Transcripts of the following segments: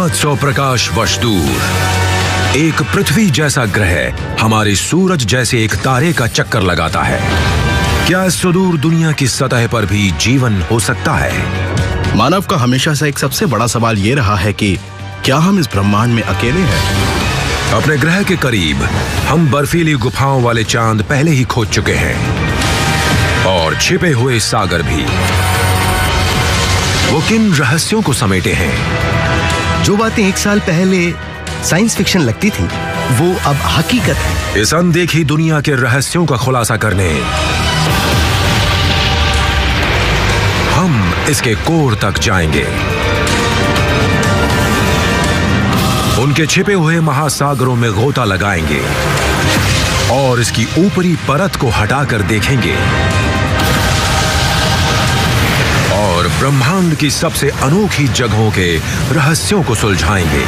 500 प्रकाश वर्ष दूर एक पृथ्वी जैसा ग्रह हमारे सूरज जैसे एक तारे का चक्कर लगाता है। क्या इस सुदूर दुनिया की सतह पर भी जीवन हो सकता है? मानव का हमेशा से एक सबसे बड़ा सवाल ये रहा है कि क्या हम इस ब्रह्मांड में अकेले हैं? अपने ग्रह के करीब हम बर्फीली गुफाओं वाले चांद पहले ही खोज चुके हैं और छिपे हुए सागर भी। वो किन रहस्यों को समेटे हैं? जो बातें 1 साल पहले साइंस फिक्शन लगती थी वो अब हकीकत है। इस अनदेखी दुनिया के रहस्यों का खुलासा करने हम इसके कोर तक जाएंगे। उनके छिपे हुए महासागरों में गोता लगाएंगे और इसकी ऊपरी परत को हटाकर देखेंगे और ब्रह्मांड की सबसे अनोखी जगहों के रहस्यों को सुलझाएंगे।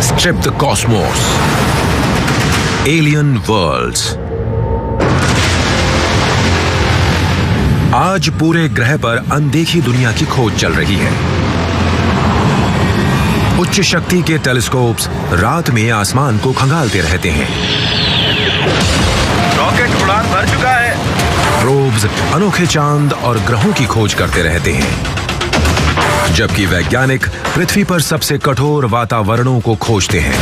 Strip the cosmos, alien worlds. आज पूरे ग्रह पर अनदेखी दुनिया की खोज चल रही है। उच्च शक्ति के टेलीस्कोप्स रात में आसमान को खंगालते रहते हैं। रॉकेट उड़ान भर चुका है। प्रोब्स अनोखे चांद और ग्रहों की खोज करते रहते हैं, जबकि वैज्ञानिक पृथ्वी पर सबसे कठोर वातावरणों को खोजते हैं।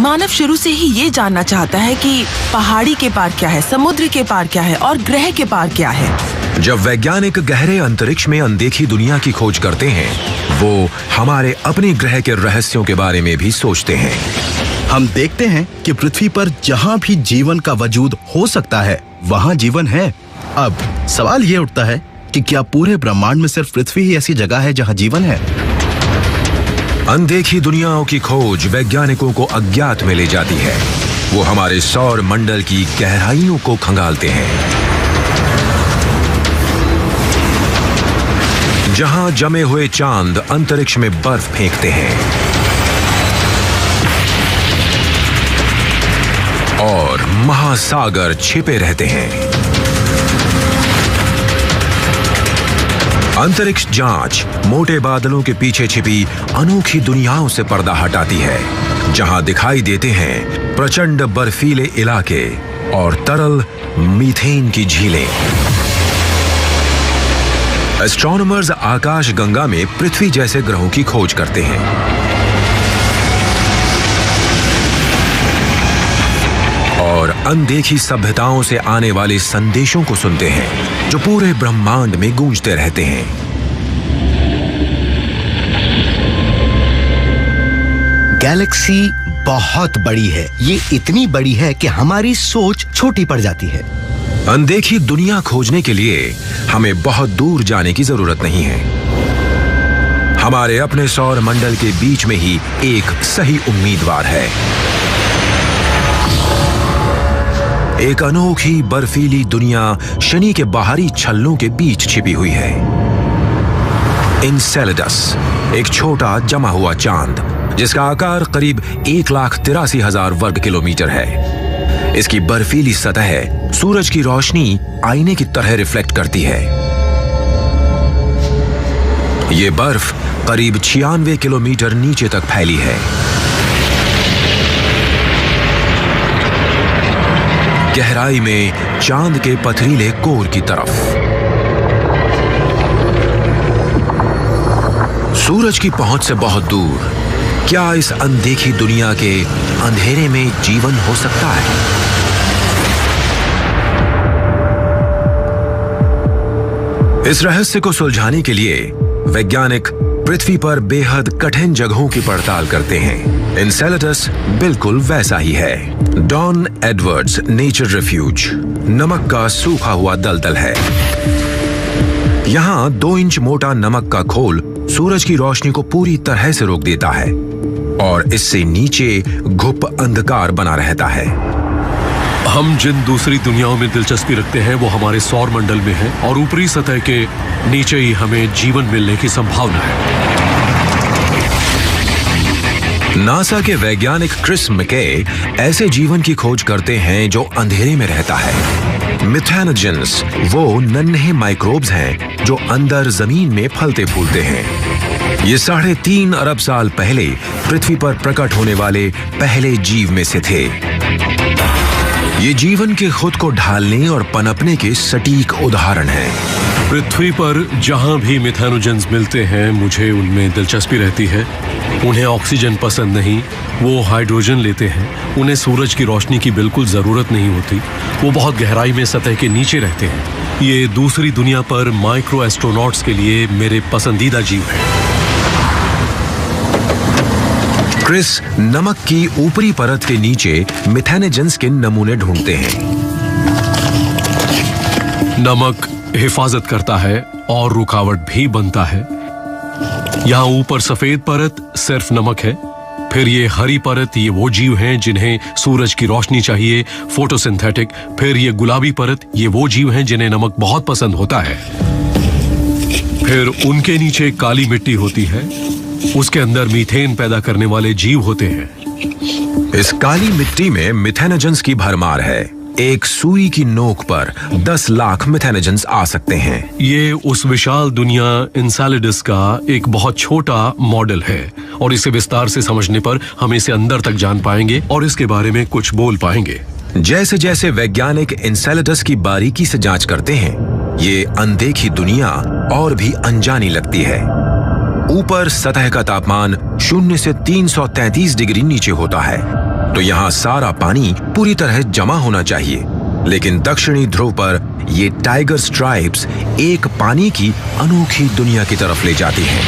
मानव शुरू से ही ये जानना चाहता है कि पहाड़ी के पार क्या है, समुद्र के पार क्या है और ग्रह के पार क्या है। जब वैज्ञानिक गहरे अंतरिक्ष में अनदेखी दुनिया की खोज करते हैं, वो हमारे अपने ग्रह के रहस्यों के बारे में भी सोचते हैं। हम देखते हैं कि पृथ्वी पर जहाँ भी जीवन का वजूद हो सकता है वहाँ जीवन है। अब सवाल ये उठता है कि क्या पूरे ब्रह्मांड में सिर्फ पृथ्वी ही ऐसी जगह है जहाँ जीवन है? अनदेखी दुनियाओं की खोज वैज्ञानिकों को अज्ञात में ले जाती है। वो हमारे सौर मंडल की गहराइयों को खंगालते हैं, जहां जमे हुए चांद अंतरिक्ष में बर्फ फेंकते हैं और महासागर छिपे रहते हैं। अंतरिक्ष जांच मोटे बादलों के पीछे छिपी अनोखी दुनियाओं से पर्दा हटाती है, जहां दिखाई देते हैं प्रचंड बर्फीले इलाके और तरल मीथेन की झीलें। एस्ट्रोनॉमर्स आकाश गंगा में पृथ्वी जैसे ग्रहों की खोज करते हैं। और अनदेखी सभ्यताओं से आने वाले संदेशों को सुनते हैं, जो पूरे ब्रह्मांड में गूंजते रहते हैं। गैलेक्सी बहुत बड़ी है। ये इतनी बड़ी है कि हमारी सोच छोटी पड़ जाती है। अनदेखी दुनिया खोजने के लिए हमें बहुत दूर जाने की जरूरत नहीं है। हमारे अपने सौर मंडल के बीच में ही एक सही उम्मीदवार है। एक अनोखी बर्फीली दुनिया शनि के बाहरी छल्लों के बीच छिपी हुई है। इनसेलेडस, एक छोटा जमा हुआ चांद जिसका आकार करीब 1,83,000 वर्ग किलोमीटर है। इसकी बर्फीली सतह सूरज की रोशनी आईने की तरह रिफ्लेक्ट करती है। ये बर्फ करीब 96 किलोमीटर नीचे तक फैली है। गहराई में चांद के पथरीले कोर की तरफ। सूरज की पहुंच से बहुत दूर क्या इस अनदेखी दुनिया के अंधेरे में जीवन हो सकता है? इस रहस्य को सुलझाने के लिए वैज्ञानिक पृथ्वी पर बेहद कठिन जगहों की पड़ताल करते हैं। इनसेलेडस बिल्कुल वैसा ही है। डॉन एडवर्ड्स नेचर रिफ्यूज नमक का सूखा हुआ दलदल है। यहाँ 2 इंच मोटा नमक का खोल सूरज की रोशनी को पूरी तरह से रोक देता है और इससे नीचे घुप अंधकार बना रहता है। हम जिन दूसरी दुनियाओं में दिलचस्पी रखते हैं वो हमारे सौर मंडल में है और ऊपरी सतह के नीचे ही हमें जीवन मिलने की संभावना है। नासा के वैज्ञानिक क्रिस मैके ऐसे जीवन की खोज करते हैं जो अंधेरे में रहता है। मिथेनोजेंस वो नन्हे माइक्रोब्स हैं जो अंदर जमीन में फलते फूलते हैं। ये 3.5 अरब साल पहले पृथ्वी पर प्रकट होने वाले पहले जीव में से थे। ये जीवन के खुद को ढालने और पनपने के सटीक उदाहरण हैं। पृथ्वी पर जहां भी मिथेनोजेंस मिलते हैं मुझे उनमें दिलचस्पी रहती है। उन्हें ऑक्सीजन पसंद नहीं, वो हाइड्रोजन लेते हैं। उन्हें सूरज की रोशनी की बिल्कुल जरूरत नहीं होती। वो बहुत गहराई में सतह के नीचे रहते हैं। ये दूसरी दुनिया पर माइक्रो एस्ट्रोनॉट्स के लिए मेरे पसंदीदा जीव हैं। क्रिस नमक की ऊपरी परत के नीचे मिथेनोजेंस के नमूने ढूंढते हैं। नमक हिफाजत करता है और रुकावट भी बनता है। यहाँ ऊपर सफेद परत सिर्फ नमक है। फिर ये हरी परत, ये वो जीव हैं जिन्हें सूरज की रोशनी चाहिए, फोटोसिंथेटिक। फिर ये गुलाबी परत, ये वो जीव हैं जिन्हें नमक बहुत पसंद होता है। फिर उनके नीचे काली मिट्टी होती है, उसके अंदर मीथेन पैदा करने वाले जीव होते हैं। इस काली मिट्टी में मिथेनोजेंस की भरमार है। एक सुई की नोक पर 10 लाख मिथेनोजेंस आ सकते हैं। ये उस विशाल दुनिया एनसेलेडस का एक बहुत छोटा मॉडल है और इसे विस्तार से समझने पर हम इसे अंदर तक जान पाएंगे और इसके बारे में कुछ बोल पाएंगे। जैसे जैसे वैज्ञानिक एनसेलेडस की बारीकी से जांच करते हैं, ये अनदेखी दुनिया और भी अनजानी लगती है। ऊपर सतह का तापमान 0 से 333 डिग्री नीचे होता है, तो यहाँ सारा पानी पूरी तरह जमा होना चाहिए। लेकिन दक्षिणी ध्रुव पर ये टाइगर स्ट्राइप्स एक पानी की अनोखी दुनिया की तरफ ले जाती हैं।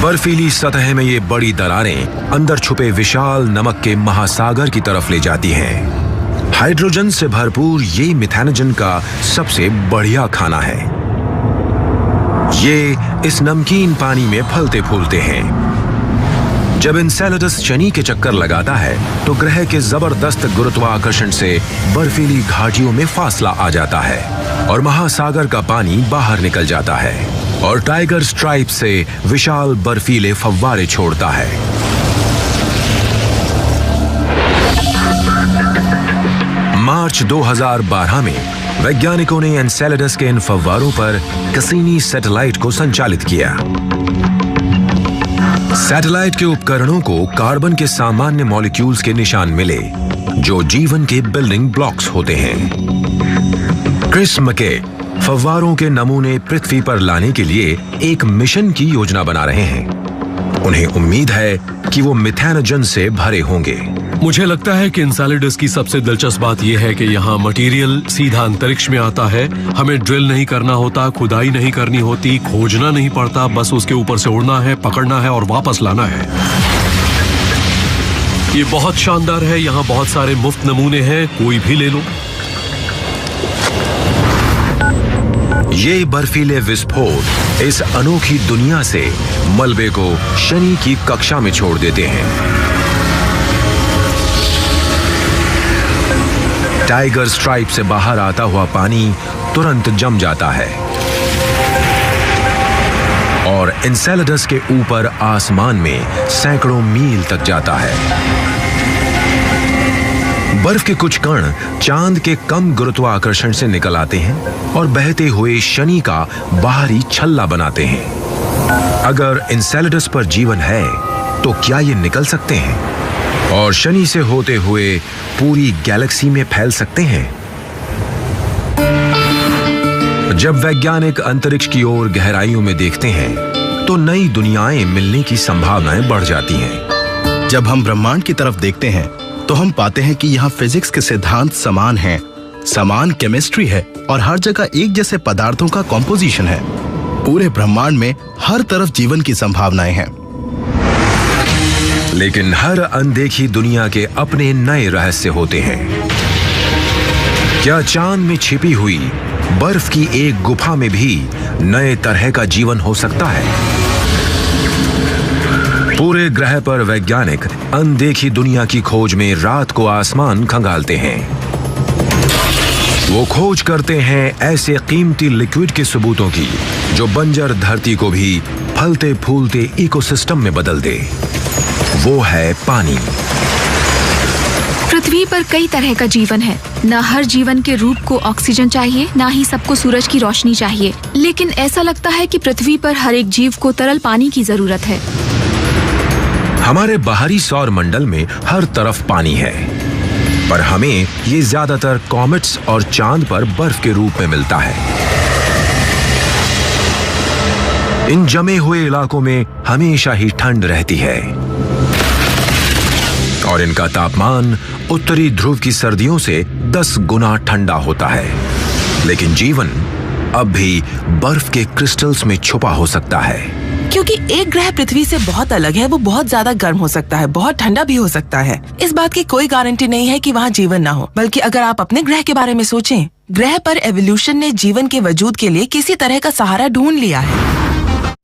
बर्फीली सतह में ये बड़ी दरारें अंदर छुपे विशाल नमक के महासागर की तरफ ले जाती हैं। हाइड्रोजन से भरपूर ये मिथेनोजन का सबसे बढ़िया खाना है। ये इस नमकीन पानी में फलते फूलते हैं। जब एनसेलेडस शनि के चक्कर लगाता है तो ग्रह के जबरदस्त गुरुत्वाकर्षण से बर्फीली घाटियों में फासला आ जाता है और महासागर का पानी बाहर निकल जाता है और टाइगर स्ट्राइप से विशाल बर्फीले फव्वारे छोड़ता है। मार्च 2012 में वैज्ञानिकों ने एनसेलेडस के इन फव्वारों पर कैसिनी सैटेलाइट को संचालित किया। सैटेलाइट के उपकरणों को कार्बन के सामान्य मॉलिक्यूल्स के निशान मिले जो जीवन के बिल्डिंग ब्लॉक्स होते हैं। क्रिस मैके फव्वारों के नमूने पृथ्वी पर लाने के लिए एक मिशन की योजना बना रहे हैं। उन्हें उम्मीद है कि वो मिथेनोजन से भरे होंगे। मुझे लगता है कि एनसेलेडस की सबसे दिलचस्प बात यह है कि यहाँ मटेरियल सीधा अंतरिक्ष में आता है। हमें ड्रिल नहीं करना होता, खुदाई नहीं करनी होती, खोजना नहीं पड़ता, बस उसके ऊपर से उड़ना है, पकड़ना है और वापस लाना है। ये बहुत शानदार है। यहाँ बहुत सारे मुफ्त नमूने हैं, कोई भी ले लो। ये बर्फीले विस्फोट इस अनोखी दुनिया से मलबे को शनि की कक्षा में छोड़ देते हैं। टाइगर स्ट्राइप से बाहर आता हुआ पानी तुरंत जम जाता है और एनसेलेडस के ऊपर आसमान में सैकड़ों मील तक जाता है। बर्फ के कुछ कण चांद के कम गुरुत्वाकर्षण से निकल आते हैं और बहते हुए शनि का बाहरी छल्ला बनाते हैं। अगर एनसेलेडस पर जीवन है तो क्या ये निकल सकते हैं और शनि से होते हुए पूरी गैलेक्सी में फैल सकते हैं? जब वैज्ञानिक अंतरिक्ष की ओर गहराइयों में देखते हैं तो नई दुनियाएं मिलने की संभावनाएं बढ़ जाती हैं। जब हम ब्रह्मांड की तरफ देखते हैं तो हम पाते हैं कि यहाँ फिजिक्स के सिद्धांत समान हैं, समान केमिस्ट्री है और हर जगह एक जैसे पदार्थों का कॉम्पोजिशन है। पूरे ब्रह्मांड में हर तरफ जीवन की संभावनाएं हैं। लेकिन हर अनदेखी दुनिया के अपने नए रहस्य होते हैं। क्या चांद में छिपी हुई बर्फ की एक गुफा में भी नए तरह का जीवन हो सकता है? पूरे ग्रह पर वैज्ञानिक अनदेखी दुनिया की खोज में रात को आसमान खंगालते हैं। वो खोज करते हैं ऐसे कीमती लिक्विड के सबूतों की जो बंजर धरती को भी फलते फूलते इकोसिस्टम में बदल दे। वो है पानी। पृथ्वी पर कई तरह का जीवन है। न हर जीवन के रूप को ऑक्सीजन चाहिए, न ही सबको सूरज की रोशनी चाहिए। लेकिन ऐसा लगता है कि पृथ्वी पर हर एक जीव को तरल पानी की जरूरत है। हमारे बाहरी सौर मंडल में हर तरफ पानी है, पर हमें ये ज्यादातर कॉमेट्स और चांद पर बर्फ के रूप में मिलता है। इन जमे हुए इलाकों में हमेशा ही ठंड रहती है और इनका तापमान उत्तरी ध्रुव की सर्दियों से 10 गुना ठंडा होता है। लेकिन जीवन अब भी बर्फ के क्रिस्टल्स में छुपा हो सकता है। क्योंकि एक ग्रह पृथ्वी से बहुत अलग है, वो बहुत ज्यादा गर्म हो सकता है, बहुत ठंडा भी हो सकता है। इस बात की कोई गारंटी नहीं है कि वहाँ जीवन ना हो। बल्कि अगर आप अपने ग्रह के बारे में सोचें, ग्रह पर एवोल्यूशन ने जीवन के वजूद के लिए किसी तरह का सहारा ढूंढ लिया है।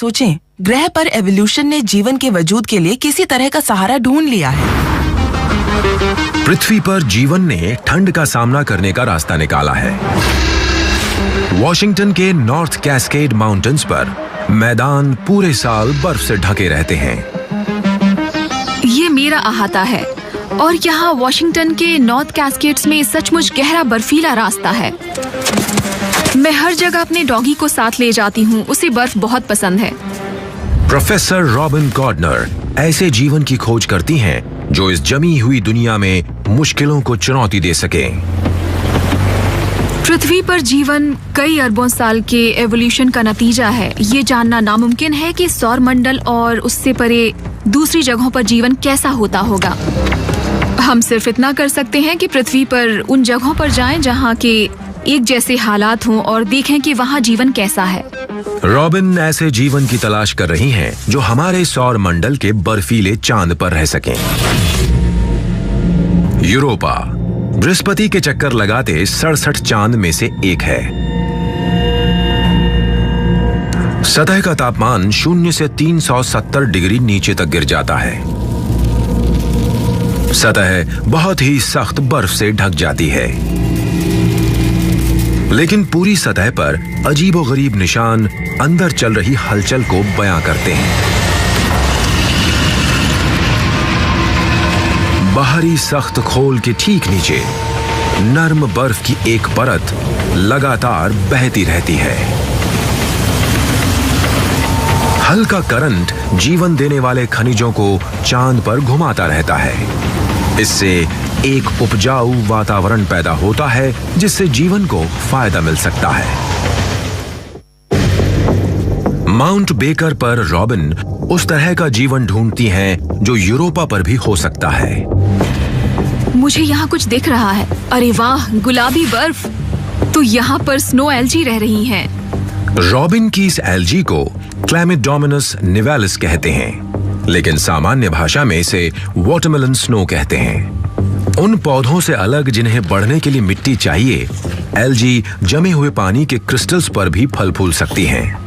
सोचें, ग्रह पर एवोल्यूशन ने जीवन के वजूद के लिए किसी तरह का सहारा ढूंढ लिया है। पृथ्वी पर जीवन ने ठंड का सामना करने का रास्ता निकाला है। वॉशिंगटन के नॉर्थ कैस्केड माउंटेन्स पर मैदान पूरे साल बर्फ से ढके रहते हैं। ये मेरा अहाता है और यहाँ वॉशिंगटन के नॉर्थ कैस्केड्स में सचमुच गहरा बर्फीला रास्ता है। मैं हर जगह अपने डॉगी को साथ ले जाती हूँ, उसे बर्फ बहुत पसंद है। प्रोफेसर रॉबिन गॉर्डनर ऐसे जीवन की खोज करती हैं जो इस जमी हुई दुनिया में मुश्किलों को चुनौती दे सके। पृथ्वी पर जीवन कई अरबों साल के एवोल्यूशन का नतीजा है। ये जानना नामुमकिन है कि सौर मंडल और उससे परे दूसरी जगहों पर जीवन कैसा होता होगा। हम सिर्फ इतना कर सकते हैं कि पृथ्वी पर उन जगहों पर जाएं जहां के एक जैसे हालात हों और देखें कि वहां जीवन कैसा है। रॉबिन ऐसे जीवन की तलाश कर रही हैं जो हमारे सौर मंडल के बर्फीले चांद पर रह सकें। यूरोपा बृहस्पति के चक्कर लगाते 67 चांद में से एक है। सतह का तापमान 0 से 370 डिग्री नीचे तक गिर जाता है। सतह बहुत ही सख्त बर्फ से ढक जाती है, लेकिन पूरी सतह पर अजीबोगरीब निशान अंदर चल रही हलचल को बयां करते हैं। बाहरी सख्त खोल के ठीक नीचे नर्म बर्फ की एक परत लगातार बहती रहती है। हल्का करंट जीवन देने वाले खनिजों को चांद पर घुमाता रहता है। इससे एक उपजाऊ वातावरण पैदा होता है जिससे जीवन को फायदा मिल सकता है। माउंट बेकर पर रॉबिन उस तरह का जीवन ढूंढती हैं जो यूरोपा पर भी हो सकता है। मुझे यहाँ कुछ दिख रहा है। अरे वाह, गुलाबी बर्फ। तो यहाँ पर स्नो एल्जी रह रही हैं। रॉबिन की इस एल्जी को क्लैमिडोमोनास निवेलिस कहते हैं, लेकिन सामान्य भाषा में इसे वाटरमेलन स्नो कहते हैं। उन पौधों से अलग जिन्हें बढ़ने के लिए मिट्टी चाहिए, एल्जी जमे हुए पानी के क्रिस्टल्स पर भी फल फूल सकती हैं।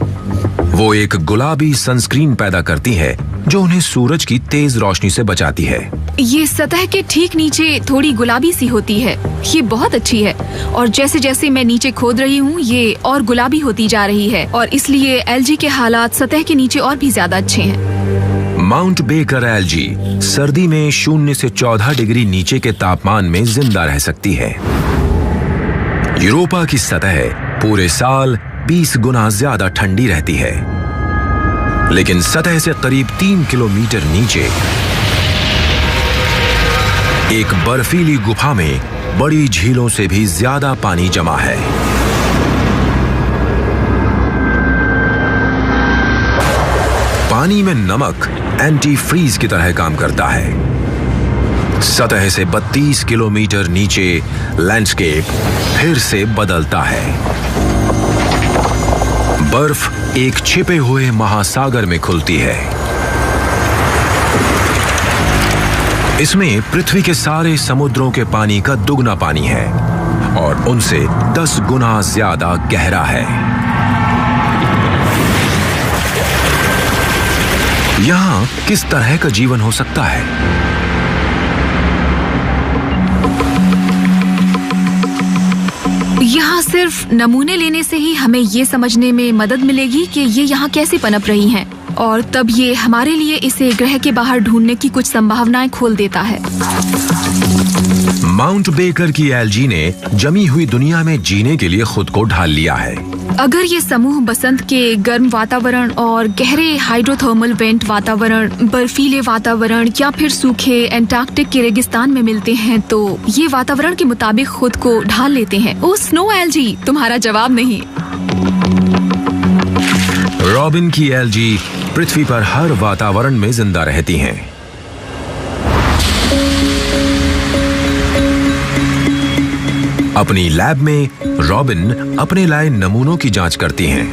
वो एक गुलाबी सनस्क्रीन पैदा करती है जो उन्हें सूरज की तेज रोशनी से बचाती है। ये सतह के ठीक नीचे थोड़ी गुलाबी सी होती है। ये बहुत अच्छी है और जैसे जैसे मैं नीचे खोद रही हूँ ये और गुलाबी होती जा रही है और इसलिए एल्जी के हालात सतह के नीचे और भी ज्यादा अच्छे हैं। माउंट बेकर एल्जी सर्दी में 0 से 14 डिग्री नीचे के तापमान में जिंदा रह सकती है। यूरोपा की सतह पूरे साल 20 गुना ज्यादा ठंडी रहती है, लेकिन सतह से करीब 3 किलोमीटर नीचे एक बर्फीली गुफा में बड़ी झीलों से भी ज्यादा पानी जमा है। पानी में नमक एंटी फ्रीज की तरह काम करता है। सतह से 32 किलोमीटर नीचे लैंडस्केप फिर से बदलता है। बर्फ एक छिपे हुए महासागर में खुलती है। इसमें पृथ्वी के सारे समुद्रों के पानी का दुगना पानी है और उनसे 10 गुना ज्यादा गहरा है। यहां किस तरह का जीवन हो सकता है? यहाँ सिर्फ नमूने लेने से ही हमें ये समझने में मदद मिलेगी कि ये यहाँ कैसे पनप रही हैं, और तब ये हमारे लिए इसे ग्रह के बाहर ढूंढने की कुछ संभावनाएं खोल देता है। माउंट बेकर की एल्गी ने जमी हुई दुनिया में जीने के लिए खुद को ढाल लिया है। अगर ये समूह बसंत के गर्म वातावरण और गहरे हाइड्रोथर्मल वेंट वातावरण, बर्फीले वातावरण या फिर सूखे एंटार्कटिक के रेगिस्तान में मिलते हैं तो ये वातावरण के मुताबिक खुद को ढाल लेते हैं। ओ स्नो एल्गी, तुम्हारा जवाब नहीं। रॉबिन की एल्गी पृथ्वी पर हर वातावरण में जिंदा रहती हैं। अपनी लैब में रॉबिन अपने लाए नमूनों की जांच करती हैं।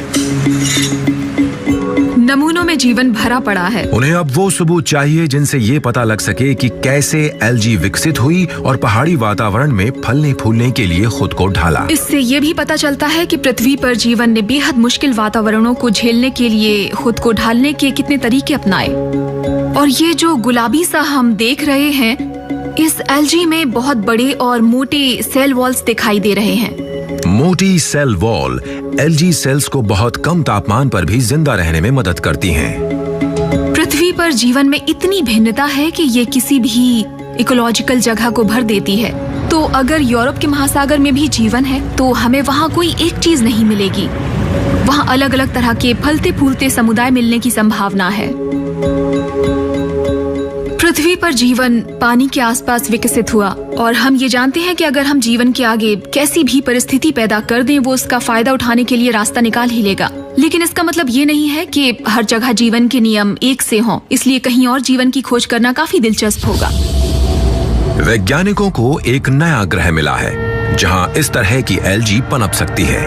नमूनों में जीवन भरा पड़ा है। उन्हें अब वो सबूत चाहिए जिनसे ये पता लग सके कि कैसे एल्गी विकसित हुई और पहाड़ी वातावरण में फलने फूलने के लिए खुद को ढाला। इससे ये भी पता चलता है कि पृथ्वी पर जीवन ने बेहद मुश्किल वातावरणों को झेलने के लिए खुद को ढालने के कितने तरीके अपनाए। और ये जो गुलाबी सा हम देख रहे हैं, इस एल्गी में बहुत बड़े और मोटे सेल वॉल्स दिखाई दे रहे हैं। मोटी सेल वॉल एल्गी सेल्स को बहुत कम तापमान पर भी जिंदा रहने में मदद करती हैं। पृथ्वी पर जीवन में इतनी भिन्नता है कि ये किसी भी इकोलॉजिकल जगह को भर देती है। तो अगर यूरोप के महासागर में भी जीवन है तो हमें वहाँ कोई एक चीज नहीं मिलेगी। वहाँ अलग अलग तरह के फलते फूलते समुदाय मिलने की संभावना है। पृथ्वी पर जीवन पानी के आसपास विकसित हुआ और हम ये जानते हैं कि अगर हम जीवन के आगे कैसी भी परिस्थिति पैदा कर दें, वो उसका फायदा उठाने के लिए रास्ता निकाल ही लेगा। लेकिन इसका मतलब ये नहीं है कि हर जगह जीवन के नियम एक से हों, इसलिए कहीं और जीवन की खोज करना काफी दिलचस्प होगा। वैज्ञानिकों को एक नया ग्रह मिला है जहां इस तरह की एल्गी पनप सकती है।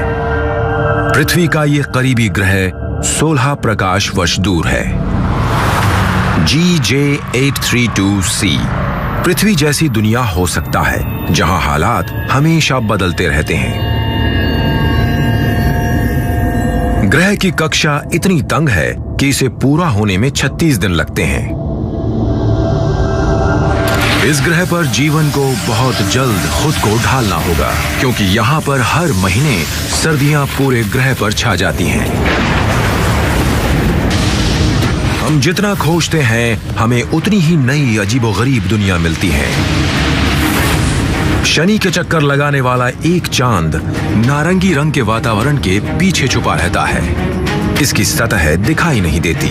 पृथ्वी का ये करीबी ग्रह 16 प्रकाश वर्ष दूर है। GJ832c पृथ्वी जैसी दुनिया हो सकता है जहां हालात हमेशा बदलते रहते हैं। ग्रह की कक्षा इतनी तंग है कि इसे पूरा होने में 36 दिन लगते हैं। इस ग्रह पर जीवन को बहुत जल्द खुद को ढालना होगा क्योंकि यहाँ पर हर महीने सर्दियां पूरे ग्रह पर छा जाती हैं। हम जितना खोजते हैं हमें उतनी ही नई अजीबोगरीब दुनिया मिलती है। शनि के चक्कर लगाने वाला एक चांद नारंगी रंग के वातावरण के पीछे छुपा रहता है। इसकी सतह दिखाई नहीं देती।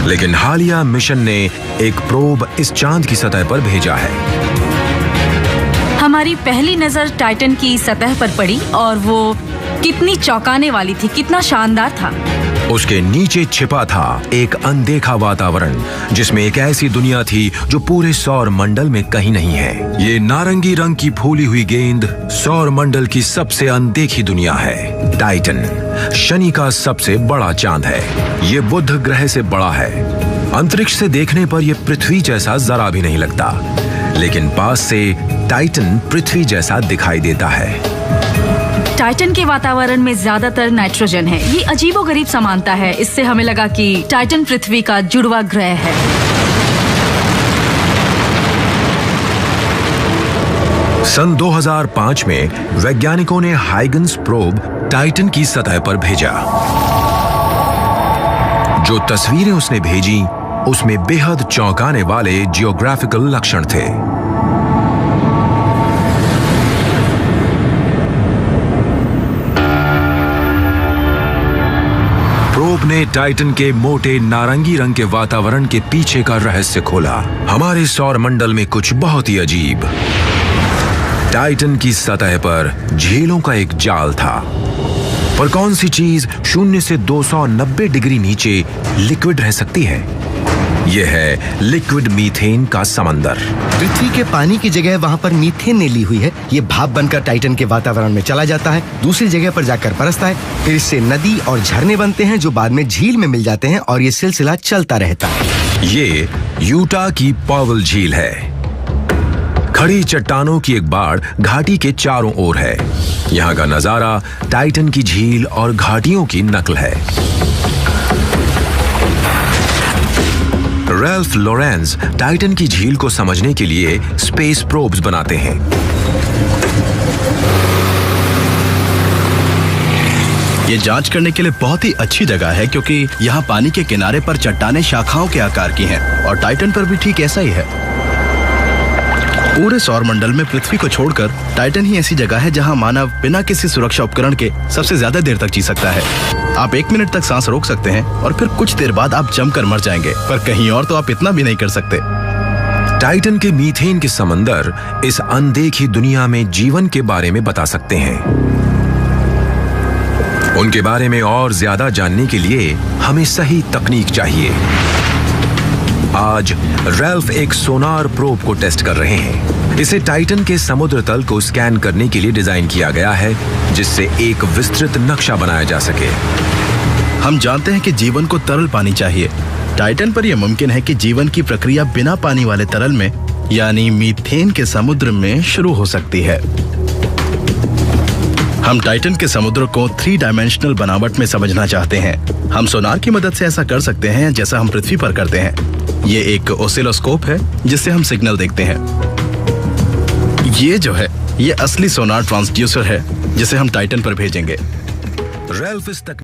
लेकिन हालिया मिशन ने एक प्रोब इस चांद की सतह पर भेजा है। हमारी पहली नजर टाइटन की सतह पर पड़ी और वो कितनी चौंकाने वाली थी, कितना शानदार था। उसके नीचे छिपा था एक अनदेखा वातावरण जिसमें एक ऐसी दुनिया थी जो पूरे सौर मंडल में कहीं नहीं है। ये नारंगी रंग की फूली हुई गेंद सौर मंडल की सबसे अनदेखी दुनिया है। टाइटन शनि का सबसे बड़ा चांद है। ये बुध ग्रह से बड़ा है। अंतरिक्ष से देखने पर यह पृथ्वी जैसा जरा भी नहीं लगता, लेकिन पास से टाइटन पृथ्वी जैसा दिखाई देता है। टाइटन के वातावरण में ज्यादातर नाइट्रोजन है। ये अजीबोगरीब समानता है। इससे हमें लगा कि टाइटन पृथ्वी का जुड़वा ग्रह है। सन 2005 में वैज्ञानिकों ने हाइगन्स प्रोब टाइटन की सतह पर भेजा। जो तस्वीरें उसने भेजी उसमें बेहद चौंकाने वाले जियोग्राफिकल लक्षण थे। प्रोब ने टाइटन के मोटे नारंगी रंग के वातावरण के पीछे का रहस्य खोला। हमारे सौर मंडल में कुछ बहुत ही अजीब। टाइटन की सतह पर झीलों का एक जाल था। पर कौन सी चीज 0 से 290 डिग्री नीचे लिक्विड रह सकती है? यह है लिक्विड मीथेन का समंदर। पृथ्वी के पानी की जगह वहाँ पर मीथेन ने ली हुई है। ये भाप बनकर टाइटन के वातावरण में चला जाता है, दूसरी जगह पर जाकर बरसता है, फिर इससे नदी और झरने बनते हैं जो बाद में झील में मिल जाते हैं और ये सिलसिला चलता रहता है। ये यूटा की पॉवल झील है। खड़ी चट्टानों की एक बाड़ घाटी के चारों ओर है। यहाँ का नजारा टाइटन की झील और घाटियों की नकल है। रैल्फ लॉरेंस टाइटन की झील को समझने के लिए स्पेस प्रोब्स बनाते हैं। ये जांच करने के लिए बहुत ही अच्छी जगह है क्योंकि यहाँ पानी के किनारे पर चट्टानें शाखाओं के आकार की हैं और टाइटन पर भी ठीक ऐसा ही है। पूरे सौर मंडल में पृथ्वी को छोड़कर टाइटन ही ऐसी जगह है जहाँ मानव बिना किसी सुरक्षा उपकरण के सबसे ज्यादा देर तक जी सकता है। आप 1 मिनट तक सांस रोक सकते हैं और फिर कुछ देर बाद आप जमकर मर जाएंगे, पर कहीं और तो आप इतना भी नहीं कर सकते। टाइटन के मीथेन के समंदर इस अनदेखी दुनिया में जीवन के बारे में बता सकते हैं। उनके बारे में और ज्यादा जानने के लिए हमें सही तकनीक चाहिए। आज रैल्फ एक सोनार प्रोब को टेस्ट कर रहे हैं। इसे टाइटन के समुद्र तल को स्कैन करने के लिए डिजाइन किया गया है, जिससे एक विस्तृत नक्शा बनाया जा सके। हम जानते हैं कि जीवन को तरल पानी चाहिए। टाइटन पर यह मुमकिन है कि जीवन की प्रक्रिया बिना पानी वाले तरल में यानी मीथेन के समुद्र में शुरू हो सकती है। हम टाइटन के समुद्र को 3 डायमेंशनल बनावट में समझना चाहते हैं। हम सोनार की मदद से ऐसा कर सकते हैं जैसा हम पृथ्वी पर करते हैं। ये एक ओसिलोस्कोप है जिससे हम सिग्नल देखते हैं। ये जो है ये असली सोनार ट्रांसड्यूसर है जिसे हम टाइटन पर भेजेंगे। रैल्फ इस तक